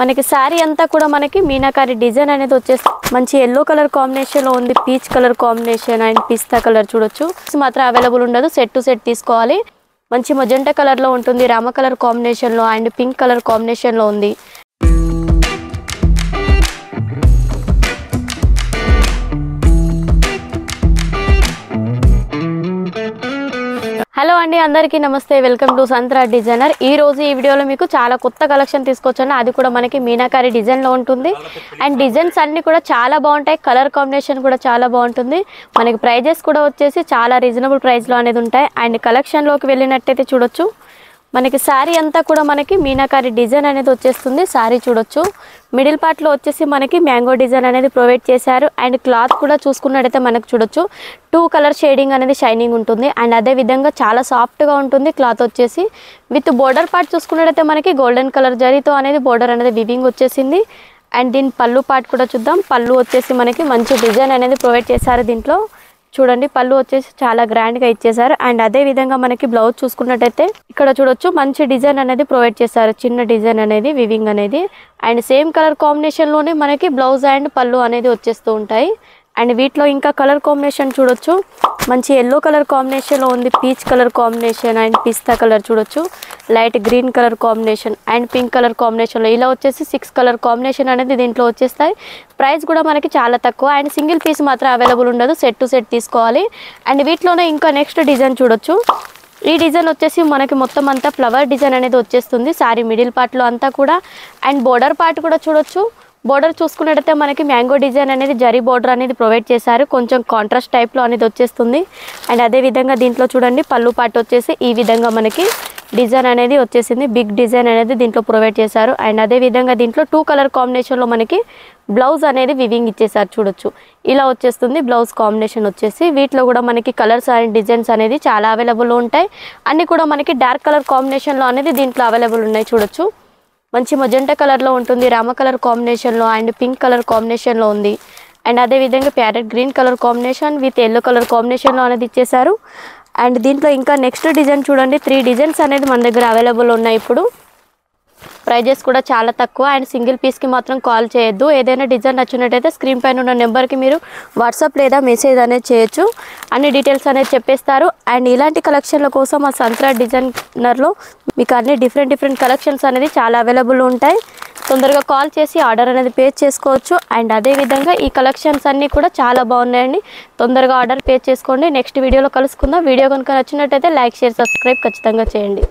మనకి సారీ అంతా కూడా మనకి మీనాకారి డిజైన్ అనేది వచ్చేస్తుంది మంచి yellow కలర్ కాంబినేషన్ లో ఉంది పీచ్ కలర్ కాంబినేషన్ అండ్ పిస్తా కలర్ చూడొచ్చు మాత్రం అవైలబుల్ ఉండదు సెట్ టు సెట్ తీసుకోవాలి మంచి మజెంటా కలర్ లో ఉంటుంది రామ కలర్ కాంబినేషన్ లో అండ్ పింక్ కలర్ కాంబినేషన్ లో ఉంది హలో అండి అందరికీ నమస్తే వెల్కమ్ టు సంత్రా డిజైనర్ ఈ రోజు ఈ వీడియోలో మీకు చాలా కొత్త కలెక్షన్ తీసుకొచ్చాను అది కూడా మనకి మీనాకారి డిజైన్ లో ఉంటుంది అండ్ డిజైన్స్ అన్ని కూడా చాలా బాగుంటాయి కలర్ కాంబినేషన్ కూడా చాలా బాగుంటుంది మనకి ప్రైజెస్ కూడా వచ్చేసి చాలా రీజనబుల్ ప్రైస్ లో అనేది ఉంటాయి అండ్ కలెక్షన్ లోకి వెళ్ళినట్టయితే చూడొచ్చు మనకి సారీ అంతా కూడా మనకి మీనాకారి డిజైన్ అనేది వచ్చేస్తుంది సారీ చూడొచ్చు మిడిల్ పార్ట్ లో వచ్చేసి మనకి మ్యాంగో డిజైన్ అనేది ప్రొవైడ్ చేశారు అండ్ క్లాత్ కూడా చూసుకున్నట్టయితే మనకు చూడొచ్చు 2 కలర్ షేడింగ్ అనేది షైనింగ్ ఉంటుంది అండ్ అదే విధంగా చాలా సాఫ్ట్ గా ఉంటుంది క్లాత్ వచ్చేసి విత్ బోర్డర్ పార్ట్ చూసుకున్నట్టయితే మనకి గోల్డెన్ కలర్ జరీతో అనేది బోర్డర్ అనేది వివింగ్ వచ్చేసింది అండ్ దీని పళ్ళు పార్ట్ కూడా చూద్దాం పళ్ళు వచ్చేసి మనకి మంచి డిజైన్ అనేది ప్రొవైడ్ చేశారు దీంట్లో చూడండి పళ్ళు వచ్చేసి చాలా గ్రాండ్ గా ఇచ్చేసారు అండ్ అదే విధంగా మనకి బ్లౌజ్ చూసుకున్నట్టయితే ఇక్కడ చూడొచ్చు మంచి డిజైన్ అనేది ప్రొవైడ్ చేశారు చిన్న డిజైన్ అనేది వివింగ్ అనేది అండ్ సేమ్ కలర్ కాంబినేషన్ లోనే మనకి బ్లౌజ్ అండ్ పళ్ళు అనేది వచ్చేస్తూ ఉంటాయి అండ్ వీటిలో ఇంకా కలర్ కాంబినేషన్ చూడొచ్చు మంచి yellow కలర్ కాంబినేషన్ లో ఉంది పీచ్ కలర్ కాంబినేషన్ అండ్ పిస్తా కలర్ చూడొచ్చు light green colour combination and pink colour combination లో ఇలా వచ్చేసి 6 కలర్ కాంబినేషన్ అనేది దీంట్లో వచ్చేస్తాయి ప్రైస్ కూడా మనకి చాలా తక్కువ అండ్ సింగిల్ పీస్ మాత్రం అవైలబుల్ ఉండదు సెట్ టు సెట్ తీసుకోవాలి అండ్ వీటిలోనే ఇంకా నెక్స్ట్ డిజైన్ చూడొచ్చు ఈ డిజైన్ వచ్చేసి మనకి మొత్తం అంతా ఫ్లవర్ డిజైన్ అనేది వచ్చేస్తుంది సారీ మిడిల్ పార్ట్ లో అంతా కూడా అండ్ బోర్డర్ పార్ట్ కూడా చూడొచ్చు బోర్డర్ చూసుకున్నట్టయితే మనకి మ్యాంగో డిజైన్ అనేది జరీ బోర్డర్ అనేది ప్రొవైడ్ చేశారు కొంచెం కాంట్రాస్ట్ టైప్ లో అనేది వచ్చేస్తుంది అండ్ అదే విధంగా దీంట్లో చూడండి పళ్ళు పార్ట్ వచ్చేసి ఈ విధంగా మనకి డిజైన్ అనేది వచ్చేసింది బిగ్ డిజైన్ అనేది దీంట్లో ప్రొవైడ్ చేశారు అండ్ అదే విధంగా దీంట్లో 2 కలర్ కాంబినేషన్ లో మనకి బ్లౌజ్ అనేది వివింగ్ ఇచ్చేసారు చూడొచ్చు ఇలా వచ్చేస్తుంది బ్లౌజ్ కాంబినేషన్ వచ్చేసి వీటిలో కూడా మనకి కలర్స్ అండ్ డిజైన్స్ అనేది చాలా అవైలబుల్ ఉంటాయి అన్ని కూడా మనకి డార్క్ కలర్ కాంబినేషన్ లో అనేది దీంట్లో అవైలబుల్ ఉన్నాయి చూడొచ్చు మంచి మజెంటా కలర్ లో ఉంటుంది రామ కలర్ కాంబినేషన్ లో అండ్ పింక్ కలర్ కాంబినేషన్ లో ఉంది అండ్ అదే విధంగా parrot green colour combination with yellow colour combination లో అనేది ఇచ్చేసారు అండ్ దీంట్లో ఇంకా నెక్స్ట్ డిజైన్ చూడండి 3 డిజైన్స్ అనేది మన దగ్గర అవైలబుల్ ఉన్నాయి ఇప్పుడు ప్రైజెస్ కూడా చాలా తక్కువ అండ్ సింగిల్ పీస్ కి మాత్రం కాల్ చేయొద్దు ఏదైనా డిజైన్ నచ్చినట్టయితే స్క్రీన్ పైన ఉన్న నెంబర్ కి మీరు వాట్సాప్ లేదా మెసేజ్ అనేది చేయొచ్చు అన్ని డీటెయిల్స్ అనేది చెప్పేస్తారు అండ్ ఇలాంటి కలెక్షన్ల కోసం మా సంత్రా డిజైనర్ లో మీకు అన్ని డిఫరెంట్ కలెక్షన్స్ అనేది చాలా అవైలబుల్ ఉంటాయి తొందరగా కాల్ చేసి ఆర్డర్ అనేది పే చేసుకోవచ్చు అండ్ అదే విధంగా ఈ కలెక్షన్స్ అన్ని కూడా చాలా బాగున్నాయండి తొందరగా ఆర్డర్ పే చేసుకోండి నెక్స్ట్ వీడియోలో కలుసుకుందాం వీడియో కనుక నచ్చినట్టయితే లైక్ షేర్ సబ్స్క్రైబ్ ఖచ్చితంగా చేయండి